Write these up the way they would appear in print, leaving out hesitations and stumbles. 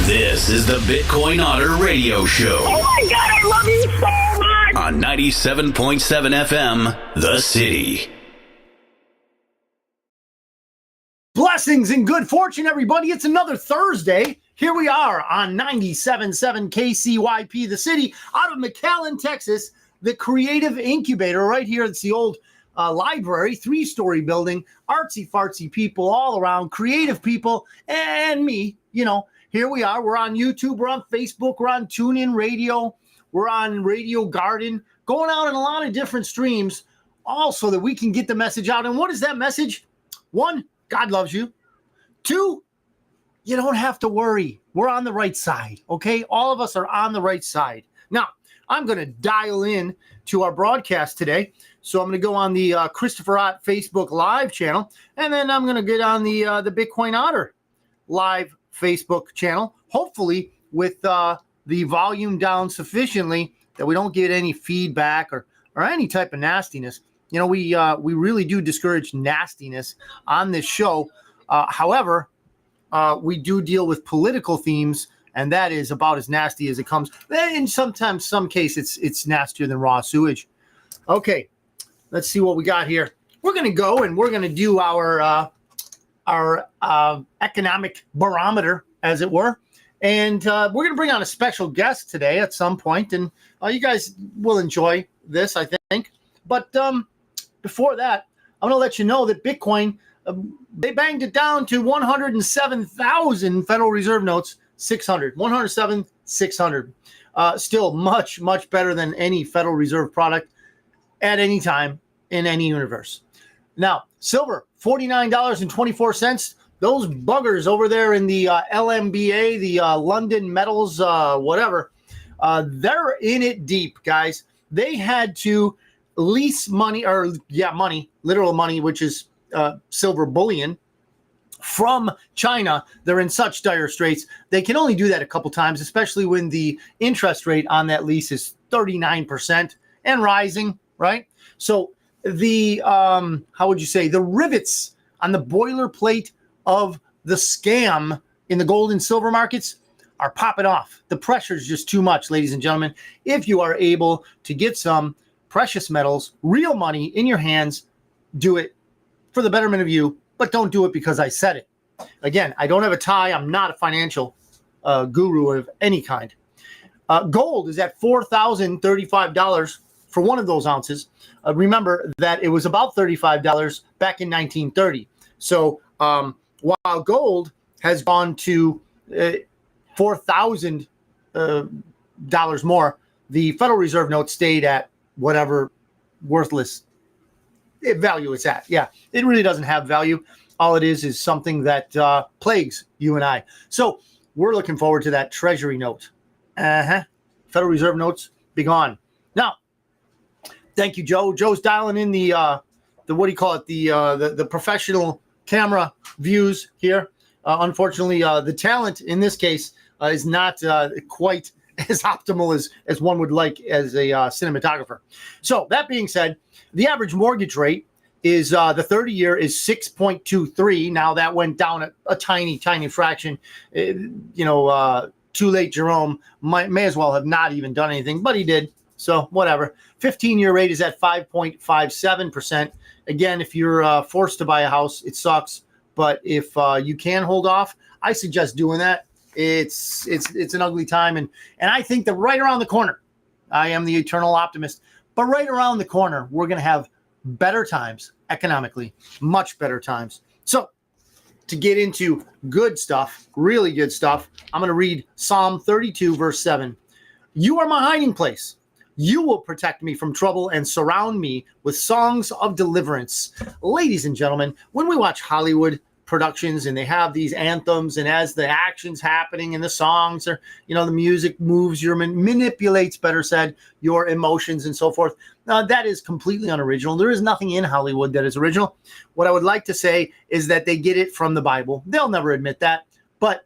This is the Bitcoin Otter Radio Show. Oh my God, I love you so much! On 97.7 FM, The City. Blessings and good fortune, everybody. It's another Thursday. Here we are on 97.7 KCYP, The City, out of McAllen, Texas, the creative incubator right here. It's the old library, 3-story building, artsy-fartsy people all around, creative people, and me, Here we are. We're on YouTube. We're on Facebook. We're on TuneIn Radio. We're on Radio Garden. Going out in a lot of different streams, all so that we can get the message out. And what is that message? 1, God loves you. 2, you don't have to worry. We're on the right side, okay? All of us are on the right side. Now, I'm going to dial in to our broadcast today. So I'm going to go on the Christopher Ott Facebook Live channel, and then I'm going to get on the Bitcoin Otter Live Facebook channel, hopefully with the volume down sufficiently that we don't get any feedback or any type of nastiness. We really do discourage nastiness on this show. However, we do deal with political themes, and that is about as nasty as it comes. And sometimes, some cases, it's nastier than raw sewage. Okay, let's see what we got here. We're going to go and we're going to do our economic barometer, as it were. And we're going to bring on a special guest today at some point, and you guys will enjoy this, I think. But before that, I'm going to let you know that Bitcoin, they banged it down to 107,000 Federal Reserve notes, 107,600. Still much, much better than any Federal Reserve product at any time in any universe. Now, silver, $49.24. Those buggers over there in the LMBA, the London Metals, whatever, they're in it deep, guys. They had to lease money, literal money, which is silver bullion, from China. They're in such dire straits. They can only do that a couple times, especially when the interest rate on that lease is 39% and rising, right? So the, the rivets on the boilerplate of the scam in the gold and silver markets are popping off. The pressure is just too much, ladies and gentlemen. If you are able to get some precious metals, real money in your hands, do it for the betterment of you, but don't do it because I said it. Again, I don't have a tie. I'm not a financial guru of any kind. Gold is at $4,035 for one of those ounces. Remember that it was about $35 back in 1930. So while gold has gone to $4,000 more, the Federal Reserve note stayed at whatever worthless value it's at. Yeah, it really doesn't have value. All it is something that plagues you and I. So we're looking forward to that Treasury note. Federal Reserve notes be gone. Now, thank you, Joe. Joe's dialing in the what do you call it? The professional camera views here. Unfortunately, the talent in this case is not quite as optimal as one would like as a cinematographer. So that being said, the average mortgage rate is the 30-year is 6.23. Now that went down a tiny fraction. Too late, Jerome may as well have not even done anything, but he did. So whatever. 15-year rate is at 5.57%. Again, if you're forced to buy a house, it sucks. But if you can hold off, I suggest doing that. It's an ugly time, and I think that right around the corner, I am the eternal optimist, but right around the corner, we're going to have better times economically, much better times. So to get into good stuff, really good stuff, I'm going to read Psalm 32, verse 7. You are my hiding place. You will protect me from trouble and surround me with songs of deliverance. Ladies and gentlemen, when we watch Hollywood productions and they have these anthems, and as the action's happening and the songs are, the music moves manipulates, better said, your emotions and so forth. That is completely unoriginal. There is nothing in Hollywood that is original. What I would like to say is that they get it from the Bible. They'll never admit that. But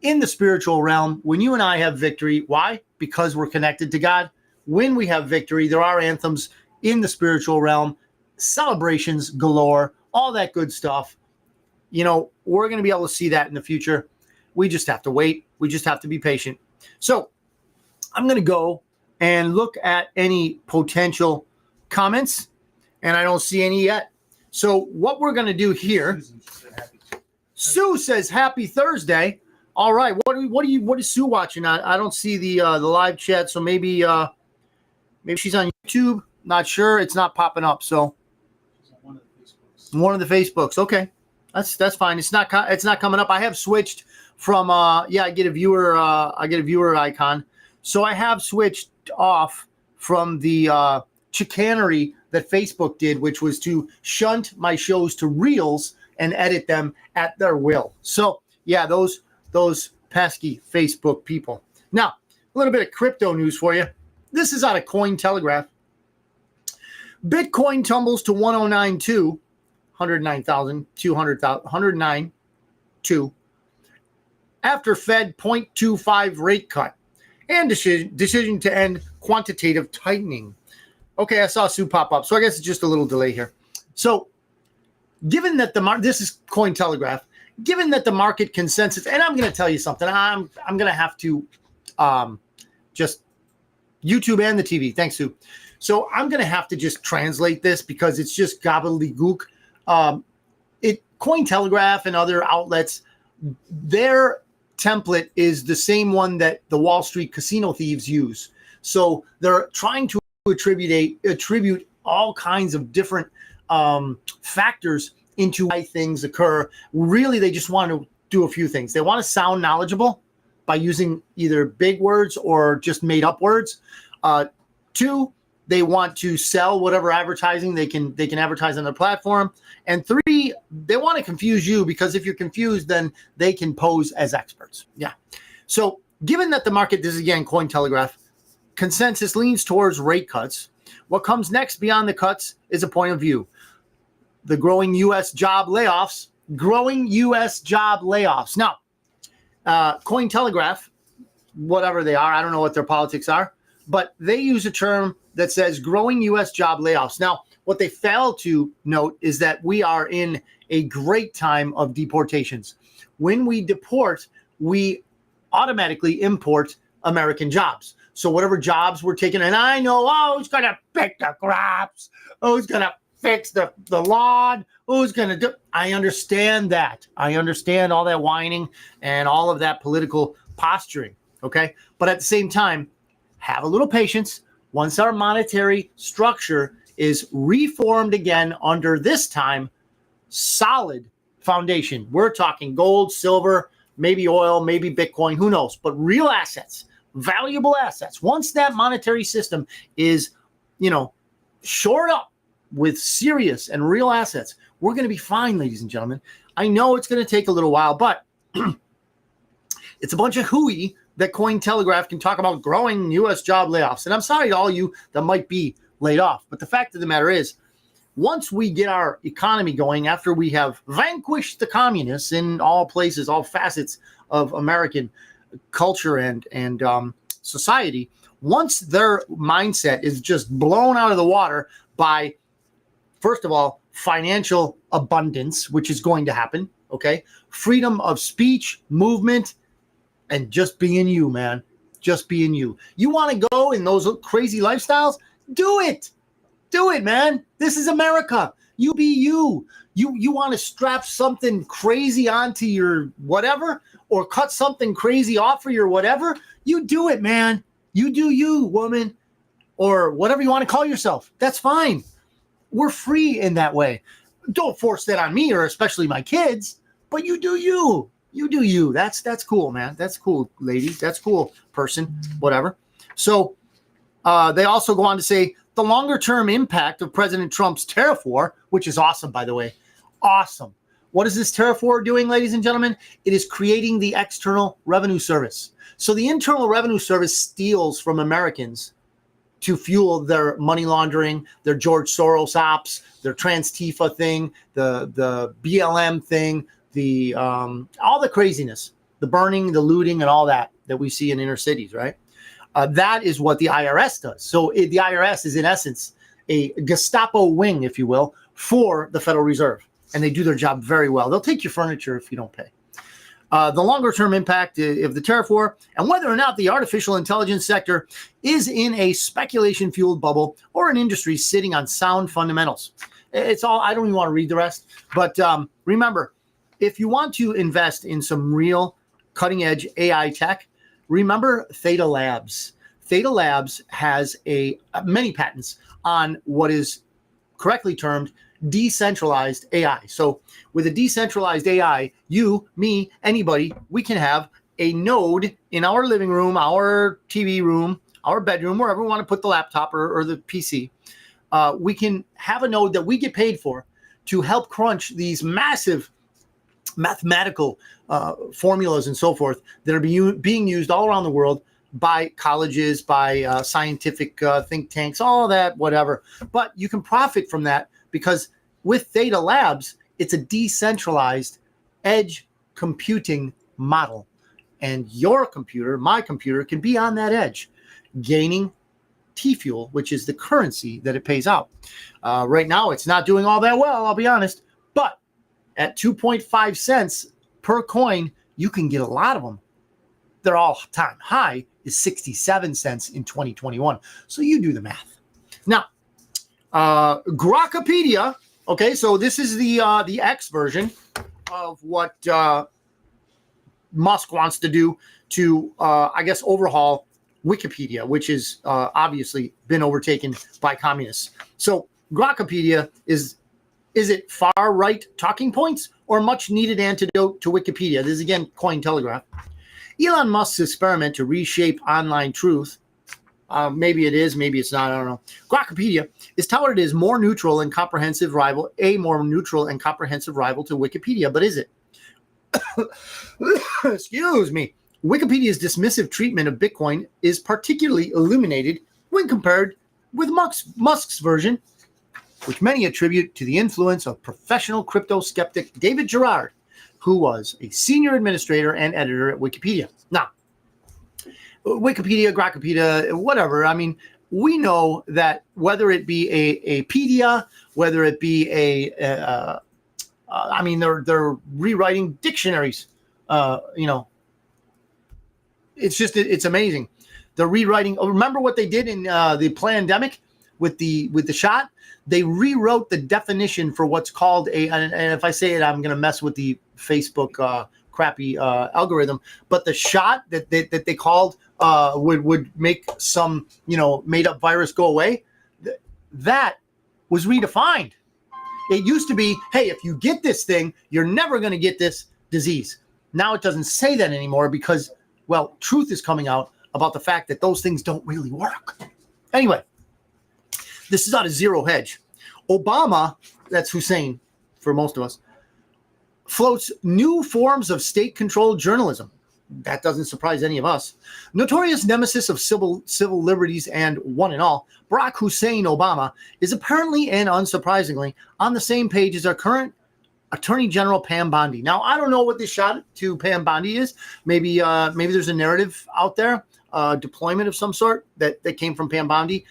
in the spiritual realm, when you and I have victory, why? Because we're connected to God. When we have victory, there are anthems in the spiritual realm, celebrations galore, all that good stuff. We're going to be able to see that in the future. We just have to wait. We just have to be patient. So I'm going to go and look at any potential comments, and I don't see any yet. So what we're going to do here, Sue says happy Thursday. All right. What is Sue watching? I don't see the live chat. So maybe she's on YouTube. Not sure. It's not popping up. So one of the Facebooks. Okay. That's fine. It's not coming up. I have switched from I get a viewer icon. So I have switched off from the chicanery that Facebook did, which was to shunt my shows to Reels and edit them at their will. So yeah, those pesky Facebook people. Now, a little bit of crypto news for you. This is out of Cointelegraph. Bitcoin tumbles to 109.2, 109.2 after Fed 0.25 rate cut and decision to end quantitative tightening. Okay, I saw Sue pop up, so I guess it's just a little delay here. So, given that this is Cointelegraph, given that the market consensus, and I'm going to tell you something, I'm going to have to just YouTube and the TV. Thanks, Sue. So I'm going to have to just translate this because it's just gobbledygook. Cointelegraph and other outlets, their template is the same one that the Wall Street casino thieves use. So they're trying to attribute all kinds of different factors into why things occur. Really, they just want to do a few things. They want to sound knowledgeable by using either big words or just made up words. Two, they want to sell whatever advertising they can advertise on their platform. And three, they want to confuse you because if you're confused, then they can pose as experts. Yeah. So given that the market, this is again Cointelegraph, consensus leans towards rate cuts, what comes next beyond the cuts is a point of view. The growing U.S. job layoffs. Now, Cointelegraph, whatever they are, I don't know what their politics are, but they use a term that says growing U.S. job layoffs. Now, what they fail to note is that we are in a great time of deportations. When we deport, we automatically import American jobs. So whatever jobs we're taking, and I know, who's going to pick the crops? Who's going to fix the lawn? Who's going to do? I understand that. I understand all that whining and all of that political posturing, okay? But at the same time, have a little patience. Once our monetary structure is reformed again under this time, solid foundation. We're talking gold, silver, maybe oil, maybe Bitcoin, who knows? But real assets, valuable assets. Once that monetary system is, shored up with serious and real assets, we're going to be fine, ladies and gentlemen. I know it's going to take a little while, but it's a bunch of hooey that Cointelegraph can talk about growing U.S. job layoffs. And I'm sorry to all you that might be laid off. But the fact of the matter is, once we get our economy going, after we have vanquished the communists in all places, all facets of American culture and society, once their mindset is just blown out of the water by, first of all, financial abundance, which is going to happen, okay? Freedom of speech, movement, and just being you, man. Just being you. You want to go in those crazy lifestyles? Do it. Do it, man. This is America. You be you. You want to strap something crazy onto your whatever or cut something crazy off for your whatever? You do it, man. You do you, woman, or whatever you want to call yourself. That's fine. We're free in that way. Don't force that on me or especially my kids, but you do you. You do you. That's cool, man. That's cool, ladies. That's cool, person, whatever. So they also go on to say the longer-term impact of President Trump's tariff war, which is awesome, by the way. Awesome. What is this tariff war doing, ladies and gentlemen? It is creating the External Revenue Service. So the Internal Revenue Service steals from Americans to fuel their money laundering, their George Soros ops, their Trans-Tifa thing, the BLM thing, the all the craziness, the burning, the looting, and all that we see in inner cities, right? That is what the IRS does. So the IRS is, in essence, a Gestapo wing, if you will, for the Federal Reserve. And they do their job very well. They'll take your furniture if you don't pay. the longer-term impact of the tariff war, and whether or not the artificial intelligence sector is in a speculation-fueled bubble or an industry sitting on sound fundamentals. It's all, I don't even want to read the rest, but remember, if you want to invest in some real cutting-edge AI tech, remember Theta Labs. Theta Labs has many patents on what is correctly termed decentralized AI. So with a decentralized AI, you, me, anybody, we can have a node in our living room, our TV room, our bedroom, wherever we want to put the laptop or the PC. We can have a node that we get paid for to help crunch these massive mathematical formulas and so forth that are being used all around the world by colleges, by scientific think tanks, all that, whatever. But you can profit from that because with Theta Labs, it's a decentralized edge computing model. And your computer, my computer, can be on that edge, gaining T-Fuel, which is the currency that it pays out. Right now, it's not doing all that well, I'll be honest. But at 2.5 cents per coin, you can get a lot of them. Their all-time high is 67 cents in 2021. So you do the math. Now, Grokpedia. Okay, so this is the X version of what Musk wants to do to, I guess, overhaul Wikipedia, which has obviously been overtaken by communists. So Grokpedia is it far-right talking points or much-needed antidote to Wikipedia? This is, again, Cointelegraph. Elon Musk's experiment to reshape online truth, maybe it is, maybe it's not, I don't know. Grokpedia is touted as a more neutral and comprehensive rival to Wikipedia, but is it? Excuse me. Wikipedia's dismissive treatment of Bitcoin is particularly illuminated when compared with Musk's version, which many attribute to the influence of professional crypto skeptic David Gerard, who was a senior administrator and editor at Wikipedia. Now, Wikipedia, Grokpedia, whatever. I mean, we know that whether it be a pedia, whether it be I mean, they're rewriting dictionaries. It's amazing. They're rewriting. Remember what they did in the pandemic with the shot? They rewrote the definition for what's called and if I say it, I'm going to mess with the Facebook crappy algorithm. But the shot that they called would make some made up virus go away. That was redefined. It used to be, hey, if you get this thing, you're never going to get this disease. Now it doesn't say that anymore because, well, truth is coming out about the fact that those things don't really work. Anyway, this is out of Zero Hedge. Obama, that's Hussein for most of us, floats new forms of state-controlled journalism. That doesn't surprise any of us. Notorious nemesis of civil liberties and one and all, Barack Hussein Obama is apparently and unsurprisingly on the same page as our current Attorney General Pam Bondi. Now, I don't know what this shot to Pam Bondi is. Maybe there's a narrative out there, deployment of some sort that came from Pam Bondi.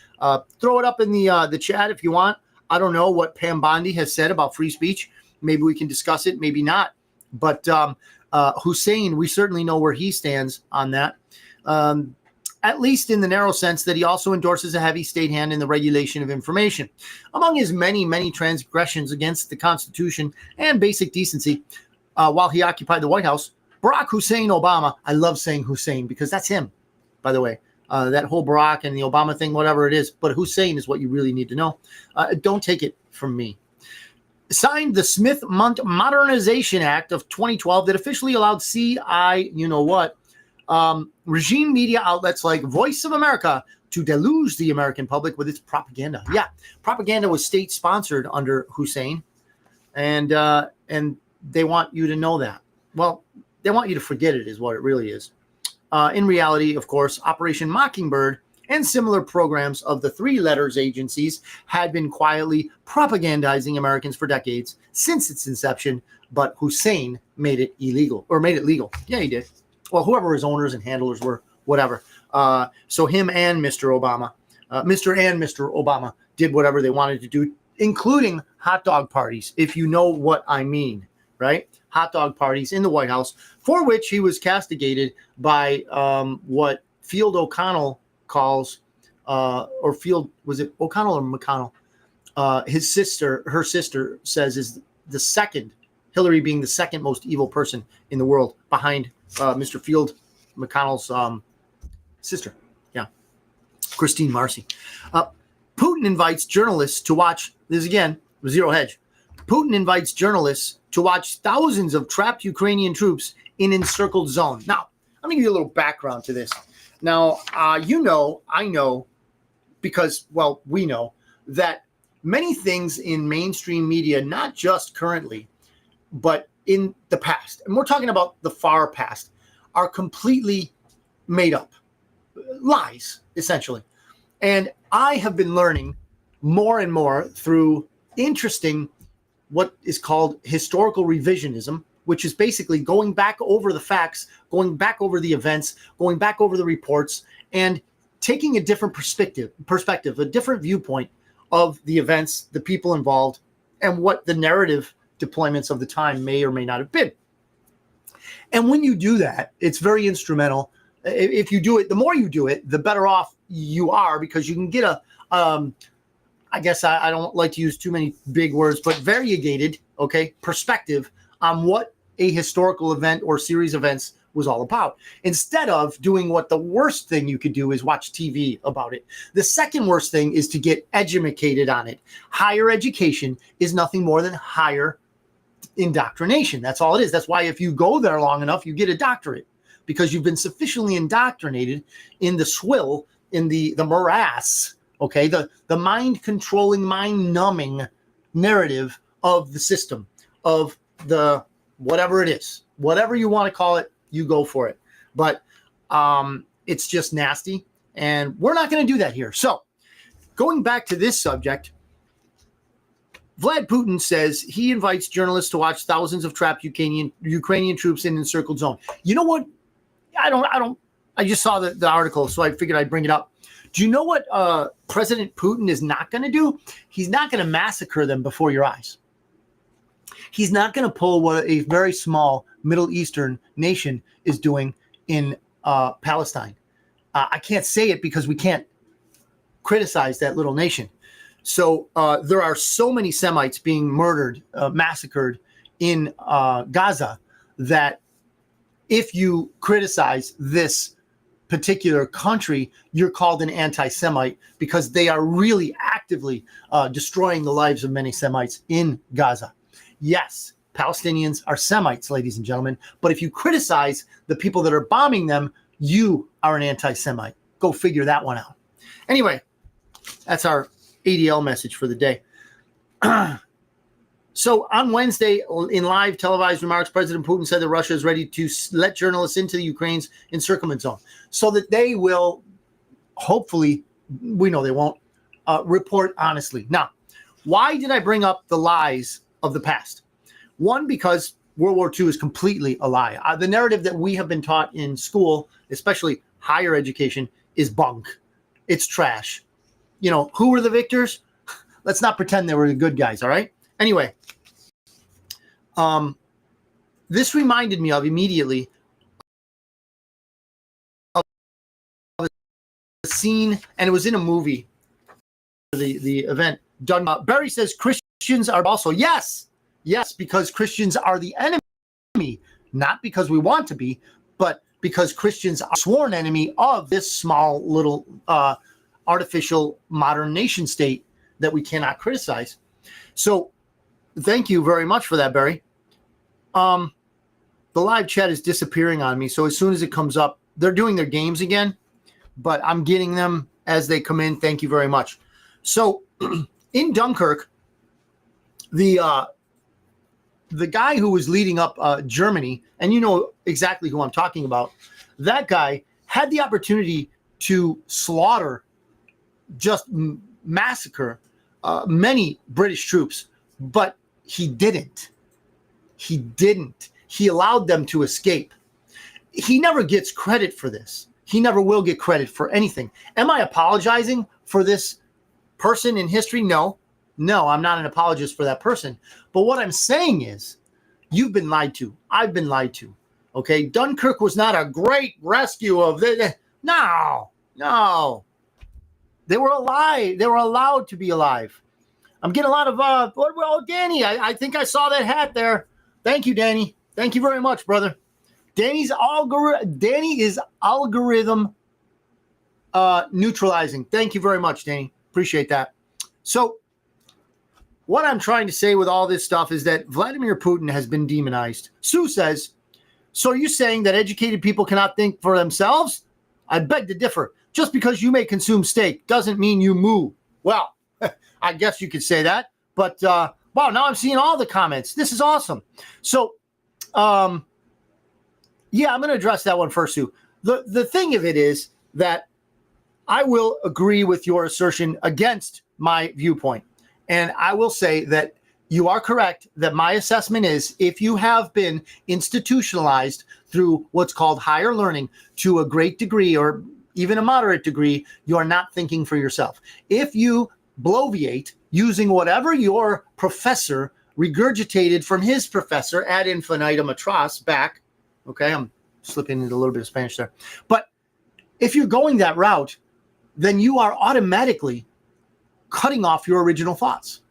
Throw it up in the chat if you want. I don't know what Pam Bondi has said about free speech. Maybe we can discuss it, maybe not. But Hussein, we certainly know where he stands on that, at least in the narrow sense that he also endorses a heavy state hand in the regulation of information. Among his many, many transgressions against the Constitution and basic decency, while he occupied the White House, Barack Hussein Obama, I love saying Hussein because that's him, by the way. That whole Barack and the Obama thing, whatever it is, but Hussein is what you really need to know. Don't take it from me. Signed the Smith Modernization Act of 2012 that officially allowed regime media outlets like Voice of America to deluge the American public with its propaganda. Yeah, propaganda was state-sponsored under Hussein, and they want you to know that. Well, they want you to forget it is what it really is. In reality, of course, Operation Mockingbird and similar programs of the three letters agencies had been quietly propagandizing Americans for decades since its inception, but Hussein made it legal. Yeah, he did. Well, whoever his owners and handlers were, whatever. So him and Mr. Obama, Mr. Obama did whatever they wanted to do, including hot dog parties, if you know what I mean, right? hot dog parties in the White House, for which he was castigated by what Field O'Connell calls, or Field, was it O'Connell or McConnell? Her sister says is the second, Hillary being the second most evil person in the world behind Mr. Field McConnell's sister. Yeah. Christine Marcy. Putin invites journalists to watch, this again, Zero Hedge. Putin invites journalists to watch thousands of trapped Ukrainian troops in encircled zone. Now, I'm going to give you a little background to this. Now, I know, because, well, we know that many things in mainstream media, not just currently, but in the past, and we're talking about the far past, are completely made up. Lies, essentially. And I have been learning more and more through interesting, what is called historical revisionism, which is basically going back over the facts, going back over the events, going back over the reports, and taking a different perspective, a different viewpoint of the events, the people involved, and what the narrative deployments of the time may or may not have been. And when you do that, it's very instrumental. If you do it, the more you do it, the better off you are, because you can get a, I guess I don't like to use too many big words, but variegated, perspective on what a historical event or series of events was all about, instead of doing what the worst thing you could do is watch TV about it. The second worst thing is to get educated on it. Higher education is nothing more than higher indoctrination. That's all it is. That's why if you go there long enough, you get a doctorate, because you've been sufficiently indoctrinated in the swill, in the morass, the mind controlling, mind numbing narrative of the system, of the whatever it is, whatever you want to call it, you go for it. But it's just nasty, and we're not going to do that here. So going back to this subject, Vlad Putin says he invites journalists to watch thousands of trapped Ukrainian troops in encircled zone. You know what? I just saw the article, so I figured I'd bring it up. Do you know what President Putin is not going to do? He's not going to massacre them before your eyes. He's not going to pull what a very small Middle Eastern nation is doing in Palestine. I can't say it because we can't criticize that little nation. So there are so many Semites being murdered, massacred in Gaza, that if you criticize this particular country, you're called an anti-Semite, because they are really actively destroying the lives of many Semites in Gaza. Yes, Palestinians are Semites, ladies and gentlemen, but if you criticize the people that are bombing them, you are an anti-Semite. Go figure that one out. Anyway, that's our ADL message for the day. So on Wednesday, in live televised remarks, President Putin said that Russia is ready to let journalists into the Ukraine's encirclement zone so that they will, hopefully, we know they won't, report honestly. Now, why did I bring up the lies of the past? One, because World War II is completely a lie. The narrative that we have been taught in school, especially higher education, is bunk. It's trash. You know, who were the victors? Let's not pretend they were the good guys, all right? Anyway, this reminded me of immediately of a scene, and it was in a movie, the event done. Barry says Christians are also, yes, because Christians are the enemy, not because we want to be, but because Christians are sworn enemy of this small little artificial modern nation state that we cannot criticize. So thank you very much for that, Barry. The live chat is disappearing on me, so as soon as it comes up, they're doing their games again, but I'm getting them as they come in. Thank you very much. So in Dunkirk, the guy who was leading up Germany, and you know exactly who I'm talking about, that guy had the opportunity to slaughter, just massacre many British troops, but he didn't. He allowed them to escape. He never gets credit for this. He never will get credit for anything. Am I apologizing for this person in history? No, I'm not an apologist for that person. But what I'm saying is You've been lied to. I've been lied to. Okay, Dunkirk was not a great rescue of the. No. They were alive. They were allowed to be alive. I'm getting a lot of Danny. I think I saw that hat there. Thank you, Danny. Thank you very much, brother. Danny is algorithm neutralizing. Thank you very much, Danny. Appreciate that. So, what I'm trying to say with all this stuff is that Vladimir Putin has been demonized. Sue says, so are you saying that educated people cannot think for themselves? I beg to differ. Just because you may consume steak doesn't mean you moo. Well, I guess you could say that. But, wow, now I'm seeing all the comments. This is awesome. So, yeah, I'm going to address that one first, Sue. The thing of it is that I will agree with your assertion against my viewpoint. And I will say that you are correct that my assessment is if you have been institutionalized through what's called higher learning to a great degree or even a moderate degree, you are not thinking for yourself. If you bloviate using whatever your professor regurgitated from his professor ad infinitum atroce back, okay, I'm slipping into a little bit of Spanish there. But if you're going that route, then you are automatically cutting off your original thoughts.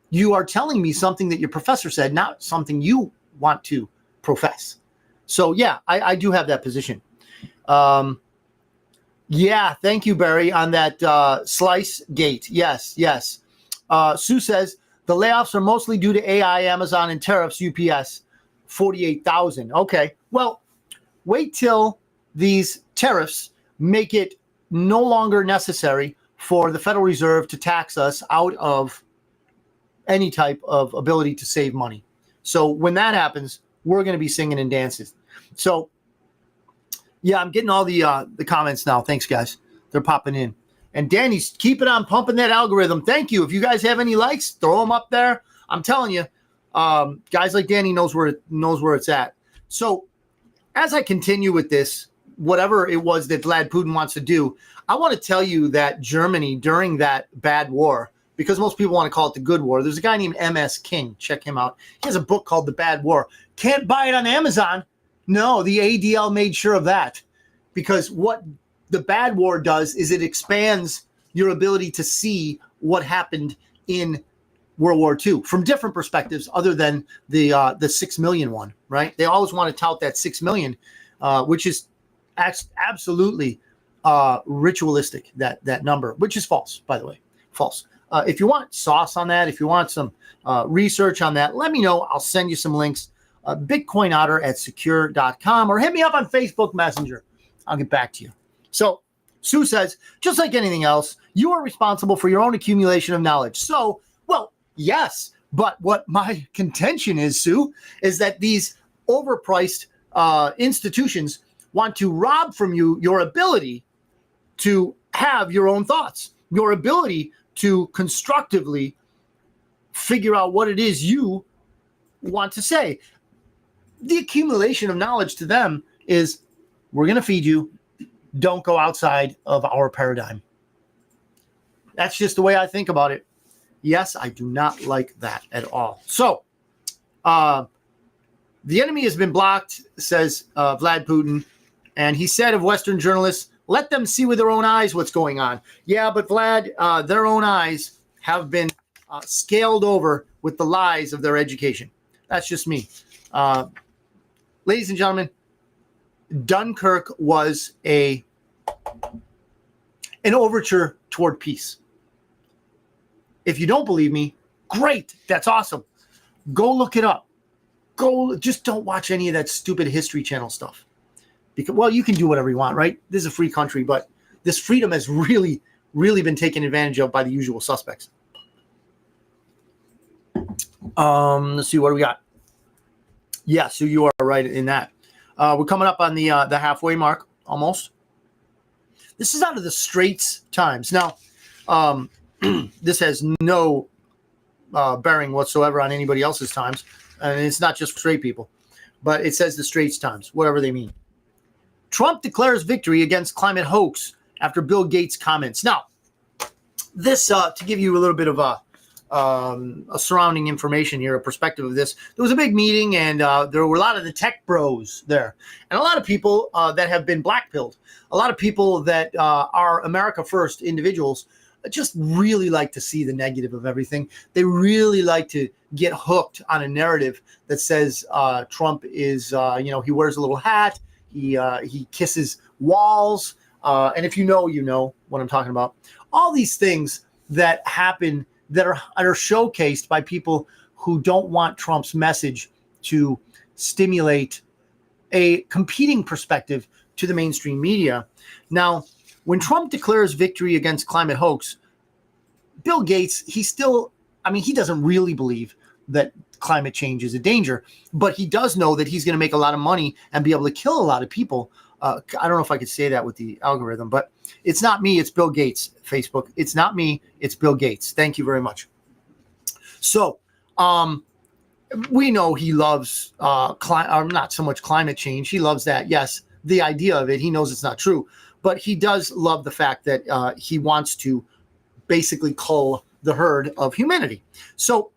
You are telling me something that your professor said, not something you want to profess. So, yeah, I do have that position. Yeah, thank you, Barry, on that slice gate. Yes. Sue says, the layoffs are mostly due to AI, Amazon, and tariffs, UPS, 48,000. Okay, well, wait till these tariffs make it no longer necessary for the Federal Reserve to tax us out of any type of ability to save money. So when that happens, we're going to be singing and dancing. So, yeah, I'm getting all the comments now. Thanks, guys. They're popping in. And Danny's keeping on pumping that algorithm. Thank you. If you guys have any likes, throw them up there. I'm telling you, guys like Danny knows where it's at. So as I continue with this, whatever it was that Vlad Putin wants to do, I want to tell you that Germany during that bad war, because most people want to call it the good war, there's a guy named M.S. King. Check him out. He has a book called The Bad War. Can't buy it on Amazon. No, the ADL made sure of that, because what the bad war does is it expands your ability to see what happened in World War II from different perspectives other than the 6 million one, right? They always want to tout that 6 million, which is absolutely ritualistic, that number, which is false, by the way, false. If you want sauce on that, if you want some research on that, let me know. I'll send you some links. BitcoinOtter@secure.com or hit me up on Facebook Messenger. I'll get back to you. So Sue says, just like anything else, you are responsible for your own accumulation of knowledge. So, well, yes, but what my contention is, Sue, is that these overpriced institutions want to rob from you your ability to have your own thoughts, your ability to constructively figure out what it is you want to say. The accumulation of knowledge to them is, we're going to feed you. Don't go outside of our paradigm. That's just the way I think about it. Yes, I do not like that at all. So, the enemy has been blocked, says Vlad Putin. And he said of Western journalists, let them see with their own eyes what's going on. Yeah, but Vlad, their own eyes have been scaled over with the lies of their education. That's just me. Ladies and gentlemen, Dunkirk was an overture toward peace. If you don't believe me, great. That's awesome. Go look it up. Just don't watch any of that stupid History Channel stuff. Because, well, you can do whatever you want, right? This is a free country, but this freedom has really, really been taken advantage of by the usual suspects. Let's see, what do we got? Yeah, so you are right in that. We're coming up on the halfway mark, almost. This is out of the Straits Times. Now, this has no bearing whatsoever on anybody else's times, and it's not just for straight people, but it says the Straits Times, whatever they mean. Trump declares victory against climate hoax after Bill Gates comments. Now, this, to give you a little bit of surrounding information here, a perspective of this. There was a big meeting, and there were a lot of the tech bros there, and a lot of people that have been blackpilled, a lot of people that are America First individuals, just really like to see the negative of everything. They really like to get hooked on a narrative that says Trump is, he wears a little hat, he kisses walls, and if you know what I'm talking about. All these things that happen that are showcased by people who don't want Trump's message to stimulate a competing perspective to the mainstream media. Now, when Trump declares victory against climate hoax, Bill Gates, he doesn't really believe that climate change is a danger, but he does know that he's going to make a lot of money and be able to kill a lot of people. I don't know if I could say that with the algorithm, but it's not me, it's Bill Gates, Facebook. It's not me, it's Bill Gates. Thank you very much. So we know he loves not so much climate change. He loves that, yes, the idea of it. He knows it's not true, but he does love the fact that he wants to basically cull the herd of humanity. So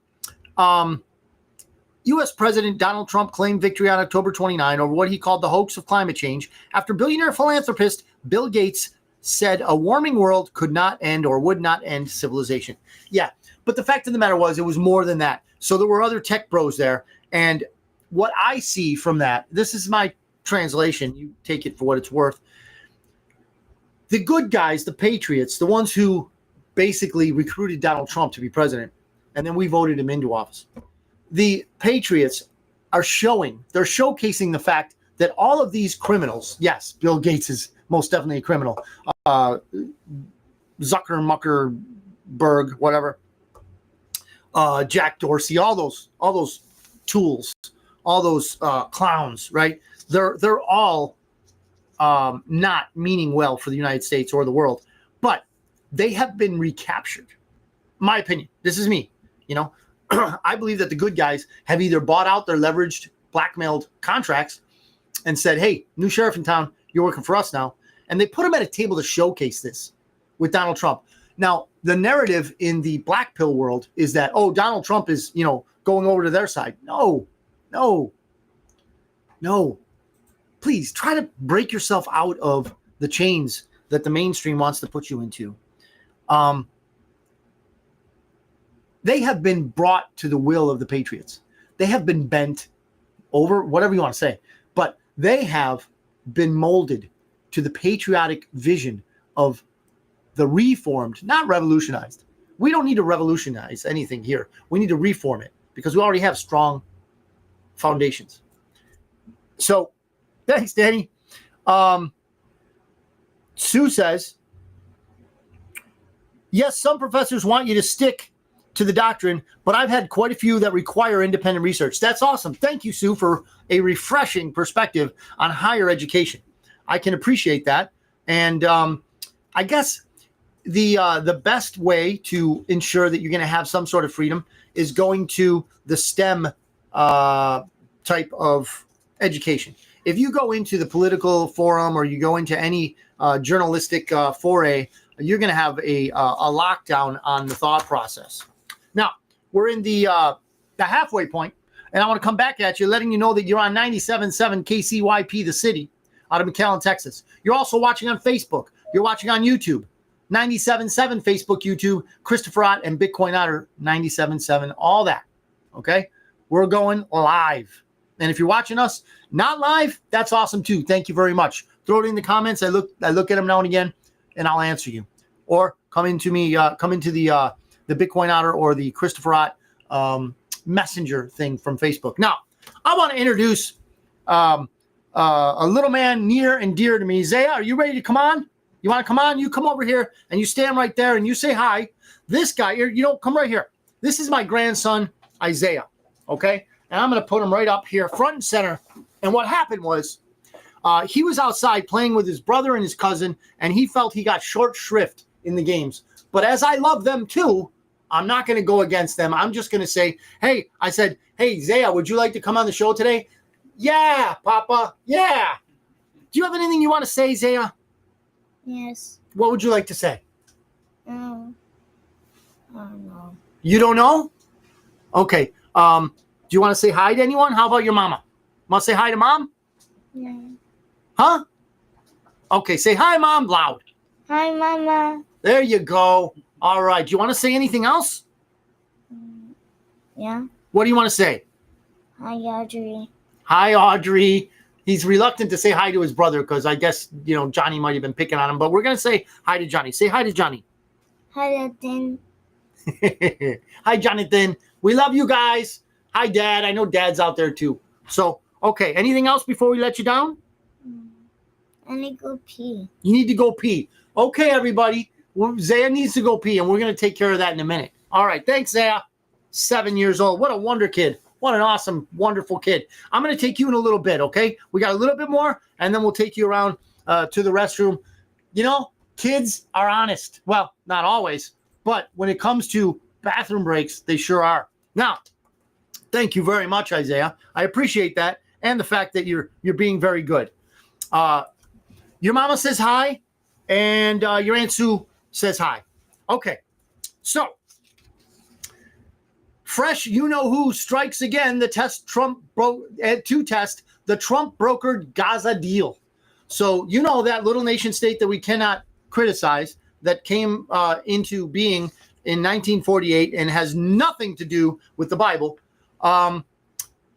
U.S. President Donald Trump claimed victory on October 29 over what he called the hoax of climate change after billionaire philanthropist Bill Gates said a warming world could not end or would not end civilization. Yeah, but the fact of the matter was it was more than that. So there were other tech bros there. And what I see from that, this is my translation. You take it for what it's worth. The good guys, the patriots, the ones who basically recruited Donald Trump to be president, and then we voted him into office. The patriots are showcasing the fact that all of these criminals, yes, Bill Gates is most definitely a criminal, Zuckerberg, whatever, Jack Dorsey, all those tools, all those clowns, right? They're all not meaning well for the United States or the world, but they have been recaptured. My opinion. This is me. I believe that the good guys have either bought out their leveraged, blackmailed contracts and said, hey, new sheriff in town, you're working for us now. And they put him at a table to showcase this with Donald Trump. Now, the narrative in the black pill world is that, oh, Donald Trump is, going over to their side. No. Please try to break yourself out of the chains that the mainstream wants to put you into. They have been brought to the will of the patriots. They have been bent over, whatever you want to say, but they have been molded to the patriotic vision of the reformed, not revolutionized. We don't need to revolutionize anything here. We need to reform it because we already have strong foundations. So thanks, Danny. Sue says, yes, some professors want you to stick to the doctrine, but I've had quite a few that require independent research. That's awesome. Thank you, Sue, for a refreshing perspective on higher education. I can appreciate that. And I guess the best way to ensure that you're going to have some sort of freedom is going to the STEM type of education. If you go into the political forum or you go into any journalistic foray, you're going to have a lockdown on the thought process. Now, we're in the halfway point, and I want to come back at you, letting you know that you're on 97.7 KCYP, the city, out of McAllen, Texas. You're also watching on Facebook. You're watching on YouTube. 97.7 Facebook, YouTube, Christopher Ott and Bitcoin Otter, 97.7, all that. Okay? We're going live. And if you're watching us not live, that's awesome too. Thank you very much. Throw it in the comments. I look at them now and again, and I'll answer you. Or come into the Bitcoin Otter or the Christopher Ott messenger thing from Facebook. Now, I want to introduce a little man near and dear to me. Zaya, are you ready to come on? You want to come on? You come over here and you stand right there and you say hi. This guy here, come right here. This is my grandson, Isaiah. Okay? And I'm going to put him right up here, front and center. And what happened was he was outside playing with his brother and his cousin, and he felt he got short shrift in the games. But as I love them too, I'm not going to go against them. I'm just going to say, hey, I said, hey, Zaya, would you like to come on the show today? Yeah, Papa. Yeah. Do you have anything you want to say, Zaya? Yes. What would you like to say? I don't know. You don't know? Okay. Do you want to say hi to anyone? How about your mama? Want to say hi to mom? Yeah. Huh? Okay, say hi, Mom, loud. Hi, Mama. There you go. All right. Do you want to say anything else? Yeah. What do you want to say? Hi, Audrey. Hi, Audrey. He's reluctant to say hi to his brother because I guess, Johnny might have been picking on him, but we're going to say hi to Johnny. Say hi to Johnny. Hi, Jonathan. Hi, Jonathan. We love you guys. Hi, Dad. I know Dad's out there too. So, okay. Anything else before we let you down? I need to go pee. You need to go pee. Okay, everybody. Zaya needs to go pee, and we're going to take care of that in a minute. All right. Thanks, Zaya. 7 years old. What a wonder kid. What an awesome, wonderful kid. I'm going to take you in a little bit, okay? We got a little bit more, and then we'll take you around to the restroom. Kids are honest. Well, not always, but when it comes to bathroom breaks, they sure are. Now, thank you very much, Isaiah. I appreciate that, and the fact that you're being very good. Your mama says hi, and your Aunt Sue says hi. Okay, so fresh, who strikes again to test the Trump brokered Gaza deal. So that little nation state that we cannot criticize that came into being in 1948 and has nothing to do with the Bible,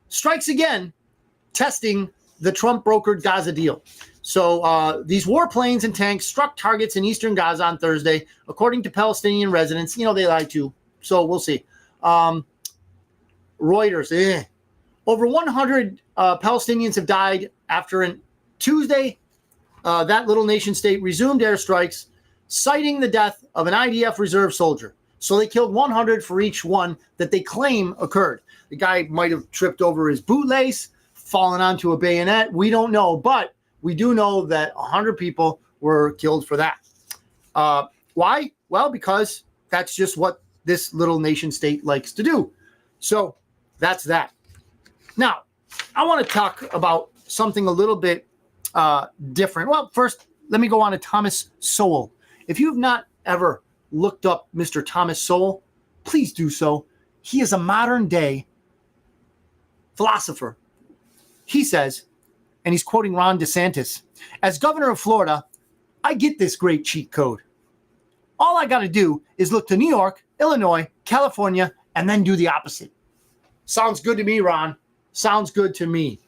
strikes again, testing the Trump brokered Gaza deal. So these warplanes and tanks struck targets in eastern Gaza on Thursday, according to Palestinian residents. They lie too, so we'll see. Reuters, over 100 Palestinians have died after on Tuesday, that little nation state resumed airstrikes, citing the death of an IDF reserve soldier. So they killed 100 for each one that they claim occurred. The guy might have tripped over his bootlace, fallen onto a bayonet. We don't know, but we do know that 100 people were killed for that. Why? Well, because that's just what this little nation state likes to do. So that's that. Now, I want to talk about something a little bit different. Well, first, let me go on to Thomas Sowell. If you've not ever looked up Mr. Thomas Sowell, please do so. He is a modern day philosopher. He says, and he's quoting Ron DeSantis, as governor of Florida, I get this great cheat code. All I got to do is look to New York, Illinois, California, and then do the opposite. Sounds good to me, Ron. Sounds good to me.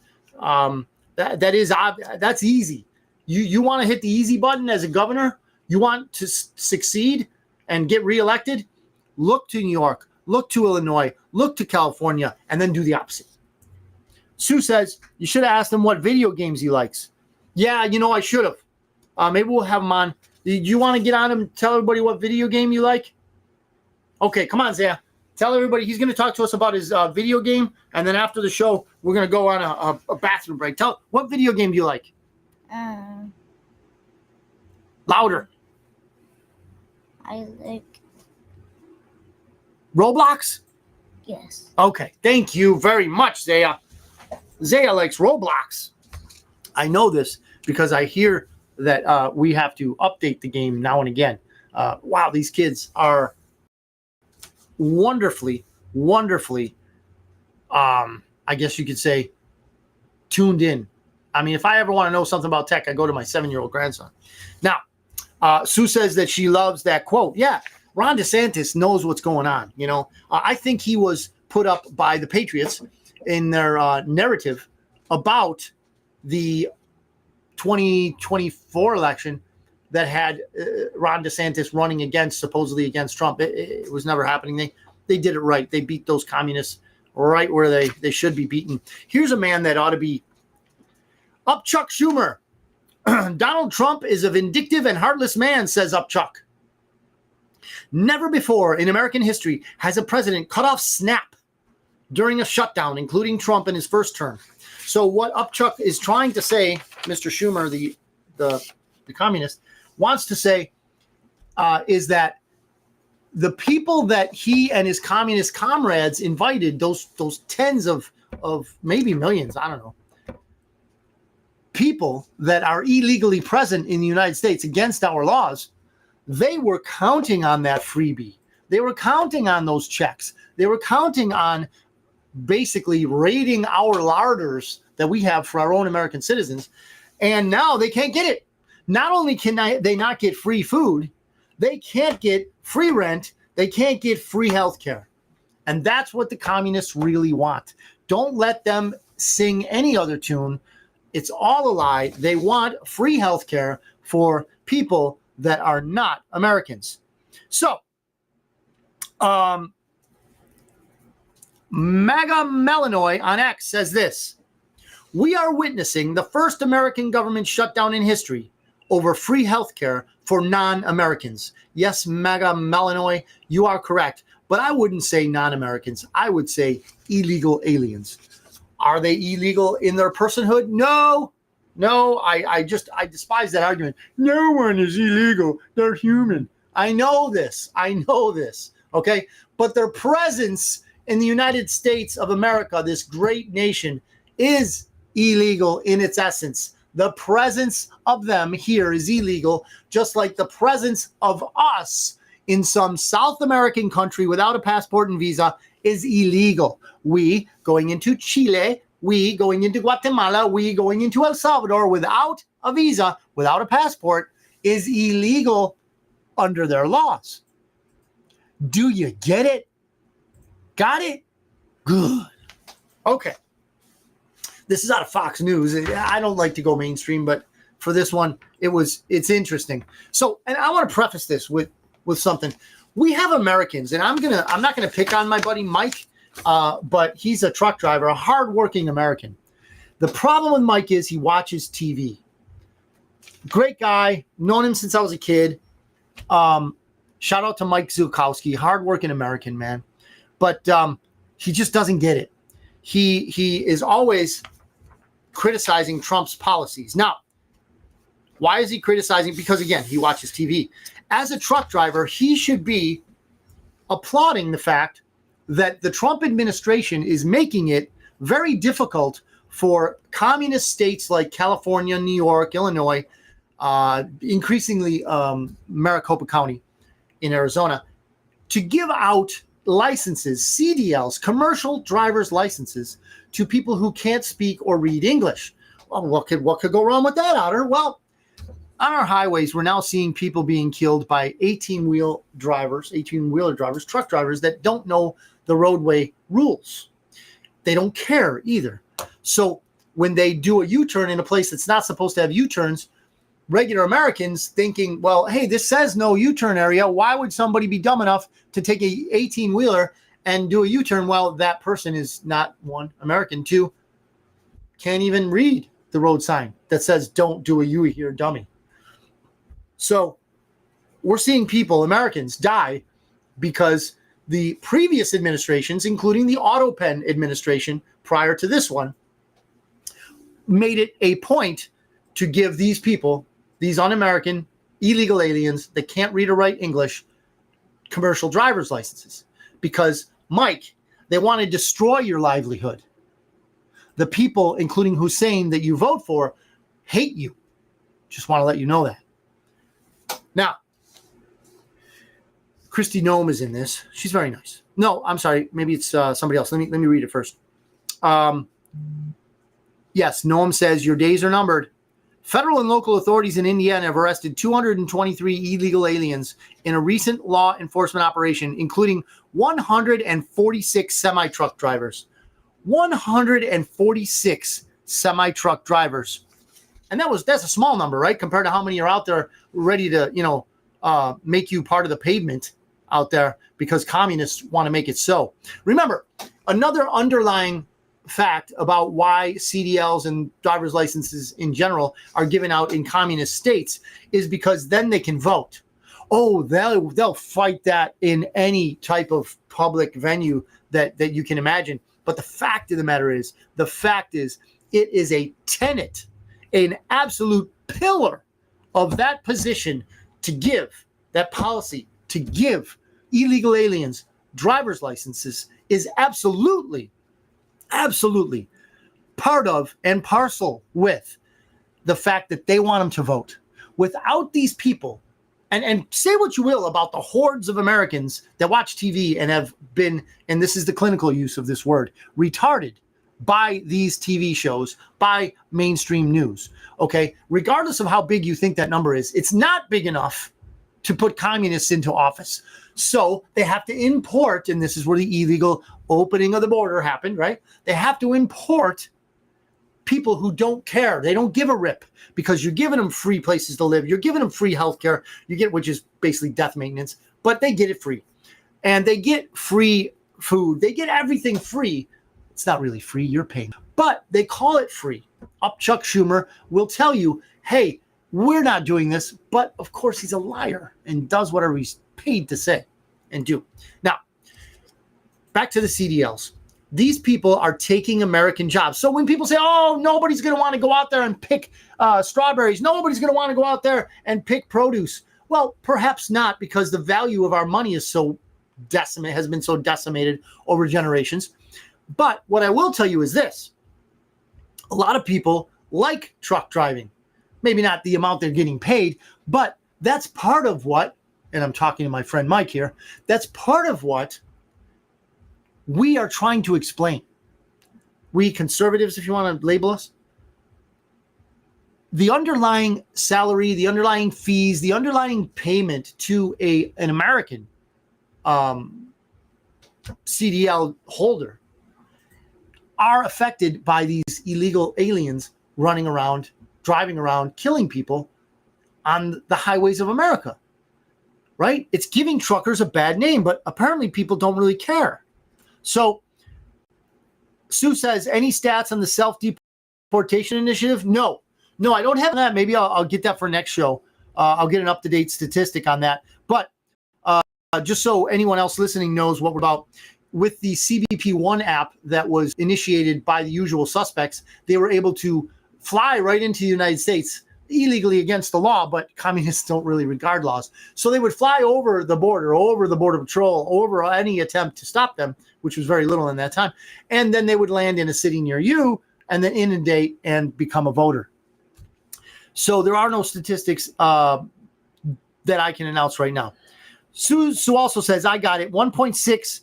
That's easy. You want to hit the easy button as a governor? You want to succeed and get reelected? Look to New York, look to Illinois, look to California, and then do the opposite. Sue says, you should have asked him what video games he likes. Yeah, I should have. Maybe we'll have him on. Do you want to get on him and tell everybody what video game you like? Okay, come on, Zaya. Tell everybody he's going to talk to us about his video game, and then after the show, we're going to go on a bathroom break. Tell what video game do you like? Louder. I like. Roblox? Yes. Okay, thank you very much, Zaya. Zaya likes Roblox. I know this because I hear that we have to update the game now and again. Wow, these kids are wonderfully, I guess you could say, tuned in. I mean, if I ever want to know something about tech, I go to my 7-year-old grandson. Now, Sue says that she loves that quote. Yeah, Ron DeSantis knows what's going on. I think he was put up by the Patriots in their narrative about the 2024 election that had Ron DeSantis running supposedly against Trump. It was never happening. They did it right. They beat those communists right where they should be beaten. Here's a man that ought to be up Chuck Schumer. Donald Trump is a vindictive and heartless man, says up Chuck. Never before in American history has a president cut off snap during a shutdown, including Trump in his first term. So what Upchuck is trying to say, Mr. Schumer, the communist, wants to say is that the people that he and his communist comrades invited, those tens of maybe millions, I don't know, people that are illegally present in the United States against our laws, they were counting on that freebie. They were counting on those checks. They were counting on basically raiding our larders that we have for our own American citizens. And now they can't get it. Not only can they not get free food, they can't get free rent. They can't get free health care. And that's what the communists really want. Don't let them sing any other tune. It's all a lie. They want free health care for people that are not Americans. So, MAGA Melanoy on X says this: we are witnessing the first American government shutdown in history over free health care for non-Americans. Yes, MAGA Melanoy, you are correct. But I wouldn't say non-Americans. I would say illegal aliens. Are they illegal in their personhood? No. I despise that argument. No one is illegal. They're human. I know this. Okay. But their presence in the United States of America, this great nation, is illegal in its essence. The presence of them here is illegal, just like the presence of us in some South American country without a passport and visa is illegal. We going into Chile, we going into Guatemala, we going into El Salvador without a visa, without a passport, is illegal under their laws. Do you get it? Got it? Good. Okay. This is out of Fox News. I don't like to go mainstream, but for this one, it's interesting. So, and I want to preface this with something. We have Americans, and I'm not gonna pick on my buddy Mike, but he's a truck driver, a hardworking American. The problem with Mike is he watches TV. Great guy, known him since I was a kid. Shout out to Mike Zukowski, hardworking American man, but he just doesn't get it. He is always criticizing Trump's policies. Now, why is he criticizing? Because again, he watches TV. As a truck driver, he should be applauding the fact that the Trump administration is making it very difficult for communist states like California, New York, Illinois, increasingly Maricopa County in Arizona, to give out licenses, CDLs, commercial driver's licenses, to people who can't speak or read English. Well, what could go wrong with that, Otter? Well, on our highways, we're now seeing people being killed by 18-wheeler drivers, truck drivers that don't know the roadway rules. They don't care either. So when they do a U-turn in a place that's not supposed to have U-turns, regular Americans thinking, well, hey, this says no U-turn area. Why would somebody be dumb enough to take a 18-wheeler and do a U-turn? Well, that person is not, one, American, two, can't even read the road sign that says don't do a U here, dummy. So we're seeing people, Americans, die because the previous administrations, including the AutoPen administration prior to this one, made it a point to give these people, these un-American illegal aliens that can't read or write English, commercial driver's licenses. Because, Mike, they want to destroy your livelihood. The people, including Hussein, that you vote for, hate you. Just want to let you know that. Now, Kristi Noem is in this. She's very nice. No, I'm sorry. Maybe it's somebody else. Let me read it first. Yes, Noem says, your days are numbered. Federal and local authorities in Indiana have arrested 223 illegal aliens in a recent law enforcement operation, including 146 semi-truck drivers. 146 semi-truck drivers. And that's a small number, right? Compared to how many are out there ready to, make you part of the pavement out there because communists want to make it so. Remember, another underlying fact about why CDLs and driver's licenses in general are given out in communist states is because then they can vote. Oh, they'll fight that in any type of public venue that you can imagine. But the fact of the matter is, it is a tenet, an absolute pillar of that position to give, that policy to give illegal aliens driver's licenses is absolutely part of and parcel with the fact that they want them to vote. Without these people and say what you will about the hordes of Americans that watch TV and have been, and this is the clinical use of this word, retarded by these TV shows, by mainstream news. Okay, regardless of how big you think that number is, it's not big enough to put communists into office. So they have to import, and this is where the illegal opening of the border happened, right? They have to import people who don't care. They don't give a rip because you're giving them free places to live. You're giving them free healthcare. You get, which is basically death maintenance, but they get it free. And they get free food. They get everything free. It's not really free. You're paying, but they call it free. Up Chuck Schumer will tell you, hey, we're not doing this. But of course, he's a liar and does whatever he's paid to say and do. Now, back to the CDLs. These people are taking American jobs. So when people say, oh, nobody's going to want to go out there and pick strawberries, nobody's going to want to go out there and pick produce. Well, perhaps not, because the value of our money is so has been so decimated over generations. But what I will tell you is this. A lot of people like truck driving. Maybe not the amount they're getting paid, but that's part of what, and I'm talking to my friend Mike here, that's part of what we are trying to explain. We conservatives, if you want to label us, the underlying salary, the underlying fees, the underlying payment to an American CDL holder are affected by these illegal aliens running around, driving around, killing people on the highways of America, right? It's giving truckers a bad name, but apparently people don't really care. So Sue says, any stats on the self-deportation initiative? No, I don't have that. Maybe I'll get that for next show. I'll get an up-to-date statistic on that. But just so anyone else listening knows what we're about, with the CBP1 app that was initiated by the usual suspects, they were able to fly right into the United States illegally against the law, but communists don't really regard laws. So they would fly over the border, over the Border Patrol, over any attempt to stop them, which was very little in that time. And then they would land in a city near you and then inundate and become a voter. So there are no statistics that I can announce right now. Sue also says, I got it, 1.6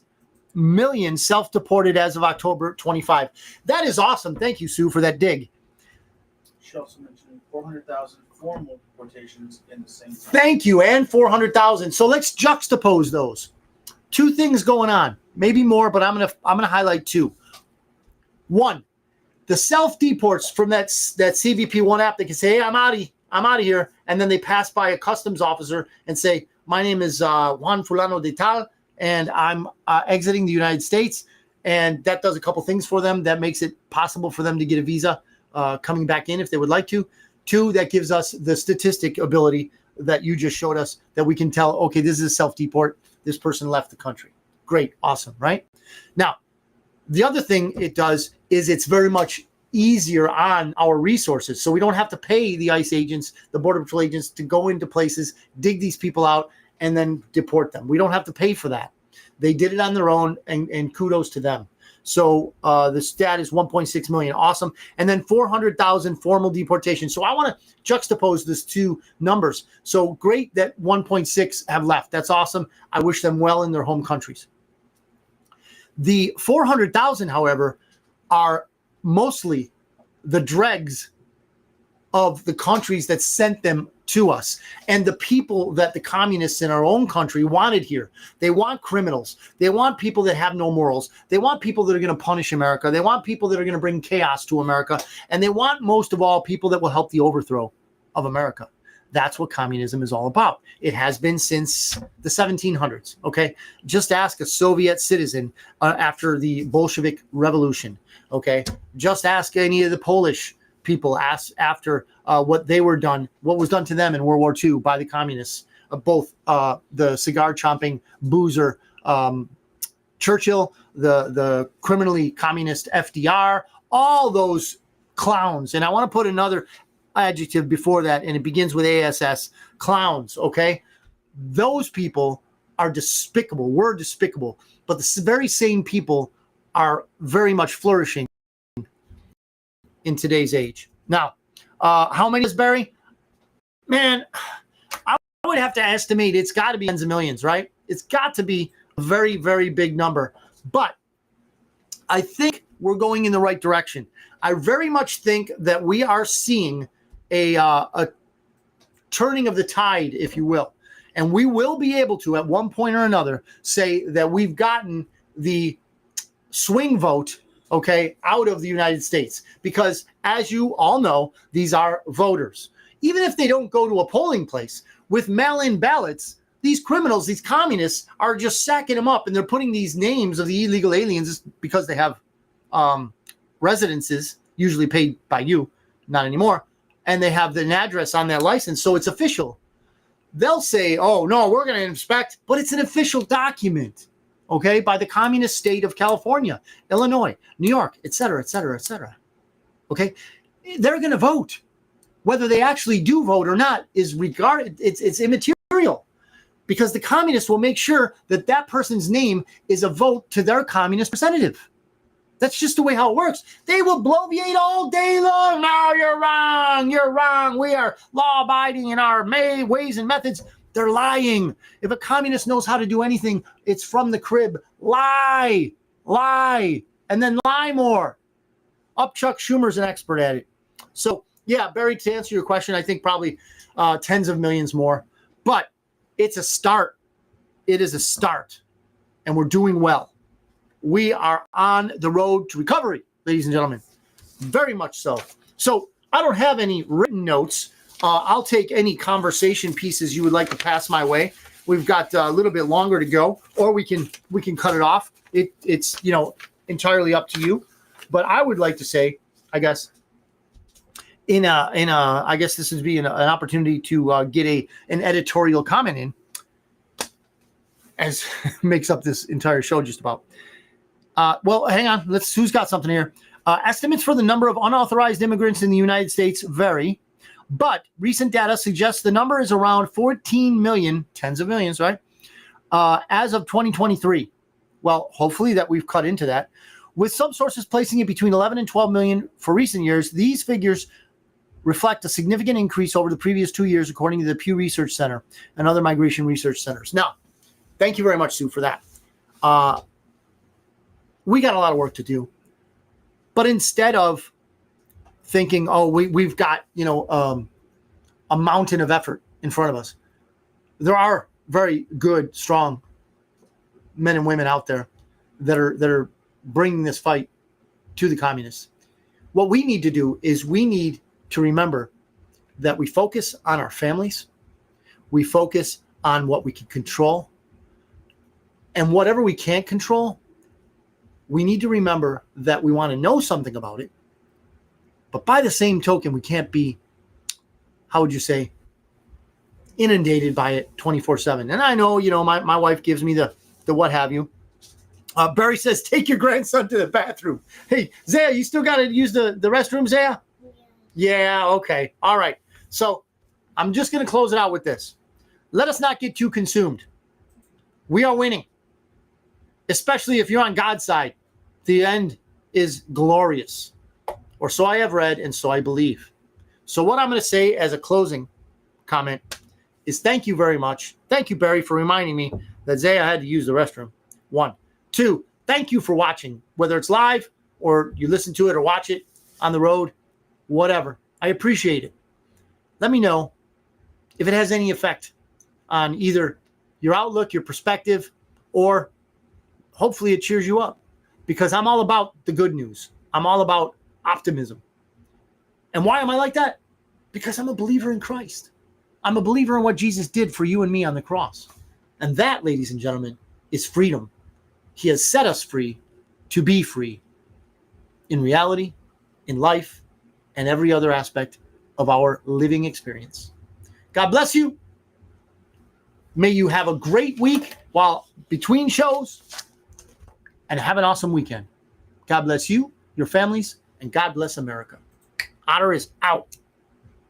million self-deported as of October 25. That is awesome. Thank you, Sue, for that dig. She also mentioned 400,000 formal deportations in the same time. Thank you, and 400,000. So let's juxtapose those. Two things going on, maybe more, but I'm gonna highlight two. One, the self-deports from that CBP1 app. They can say, hey, I'm out of here, and then they pass by a customs officer and say, my name is Juan Fulano de Tal, and I'm exiting the United States. And that does a couple things for them. That makes it possible for them to get a visa coming back in if they would like to. Two, that gives us the statistic ability that you just showed us, that we can tell, okay, this is a self-deport. This person left the country. Great. Awesome. Right? Now, the other thing it does is it's very much easier on our resources. So we don't have to pay the ICE agents, the Border Patrol agents, to go into places, dig these people out, and then deport them. We don't have to pay for that. They did it on their own, and kudos to them. So the stat is 1.6 million. Awesome. And then 400,000 formal deportation. So I want to juxtapose these two numbers. So great that 1.6 have left. That's awesome. I wish them well in their home countries. The 400,000, however, are mostly the dregs of the countries that sent them to us and the people that the communists in our own country wanted here. They want criminals. They want people that have no morals. They want people that are going to punish America. They want people that are going to bring chaos to America. And they want, most of all, people that will help the overthrow of America. That's what communism is all about. It has been since the 1700s. Okay. Just ask a Soviet citizen after the Bolshevik Revolution. Okay. Just ask any of the Polish people after what was done to them in World War II by the communists, both the cigar chomping boozer Churchill, the criminally communist FDR, all those clowns. And I want to put another adjective before that, and it begins with ASS, clowns. Okay. Those people are despicable. We're despicable, but the very same people are very much flourishing in today's age. Now, how many is Barry? Man, I would have to estimate it's got to be tens of millions, right? It's got to be a very, very big number. But I think we're going in the right direction. I very much think that we are seeing a turning of the tide, if you will. And we will be able to, at one point or another, say that we've gotten the swing vote, okay, out of the United States. Because as you all know, these are voters. Even if they don't go to a polling place, with mail-in ballots, these criminals, these communists, are just sacking them up, and they're putting these names of the illegal aliens because they have residences, usually paid by you, not anymore, and they have an address on that license, so it's official. They'll say, oh, no, we're going to inspect, but it's an official document, okay, by the communist state of California, Illinois, New York, et cetera, et cetera, et cetera. Okay? They're going to vote. Whether they actually do vote or not is regarded, it's immaterial, because the communists will make sure that that person's name is a vote to their communist representative. That's just the way how it works. They will bloviate all day long. No, you're wrong. You're wrong. We are law-abiding in our ways and methods. They're lying. If a communist knows how to do anything, it's from the crib. Lie, and then lie more. Chuck Schumer's an expert at it. So, yeah, Barry, to answer your question, I think probably tens of millions more. But it's a start. It is a start. And we're doing well. We are on the road to recovery, ladies and gentlemen. Very much so. So I don't have any written notes. I'll take any conversation pieces you would like to pass my way. We've got a little bit longer to go, or we can cut it off. It's entirely up to you. But I would like to say, I guess, I guess this would be an opportunity to get an editorial comment in, as makes up this entire show just about. Well, hang on. Who's got something here? Estimates for the number of unauthorized immigrants in the United States vary, but recent data suggests the number is around 14 million, tens of millions, right? As of 2023. Well, hopefully that we've cut into that. With some sources placing it between 11 and 12 million for recent years, these figures reflect a significant increase over the previous 2 years, according to the Pew Research Center and other migration research centers. Now, thank you very much, Sue, for that. We got a lot of work to do. But instead of thinking, oh, we've got, a mountain of effort in front of us, there are very good, strong men and women out there that are bringing this fight to the communists. What we need to do is we need to remember that we focus on our families. We focus on what we can control. And whatever we can't control, we need to remember that we want to know something about it. But by the same token, we can't be, how would you say, inundated by it 24/7. And I know, my wife gives me the what have you. Barry says, take your grandson to the bathroom. Hey, Zaya, you still got to use the restroom, Zaya? Yeah, okay. All right. So I'm just going to close it out with this. Let us not get too consumed. We are winning, especially if you're on God's side. The end is glorious, or so I have read, and so I believe. So what I'm going to say as a closing comment is thank you very much. Thank you, Barry, for reminding me that Zaya had to use the restroom. 1. 2, thank you for watching, whether it's live or you listen to it or watch it on the road, whatever. I appreciate it. Let me know if it has any effect on either your outlook, your perspective, or hopefully it cheers you up. Because I'm all about the good news. I'm all about optimism. And why am I like that? Because I'm a believer in Christ. I'm a believer in what Jesus did for you and me on the cross. And that, ladies and gentlemen, is freedom. He has set us free to be free in reality, in life, and every other aspect of our living experience. God bless you. May you have a great week while between shows, and have an awesome weekend. God bless you, your families, and God bless America. Otter is out.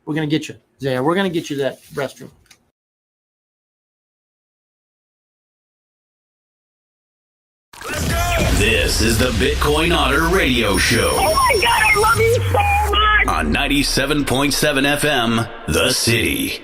We're going to get you, Zaya. We're going to get you that restroom. This is the Bitcoin Otter Radio Show. Oh my God, I love you so much. On 97.7 FM, The City.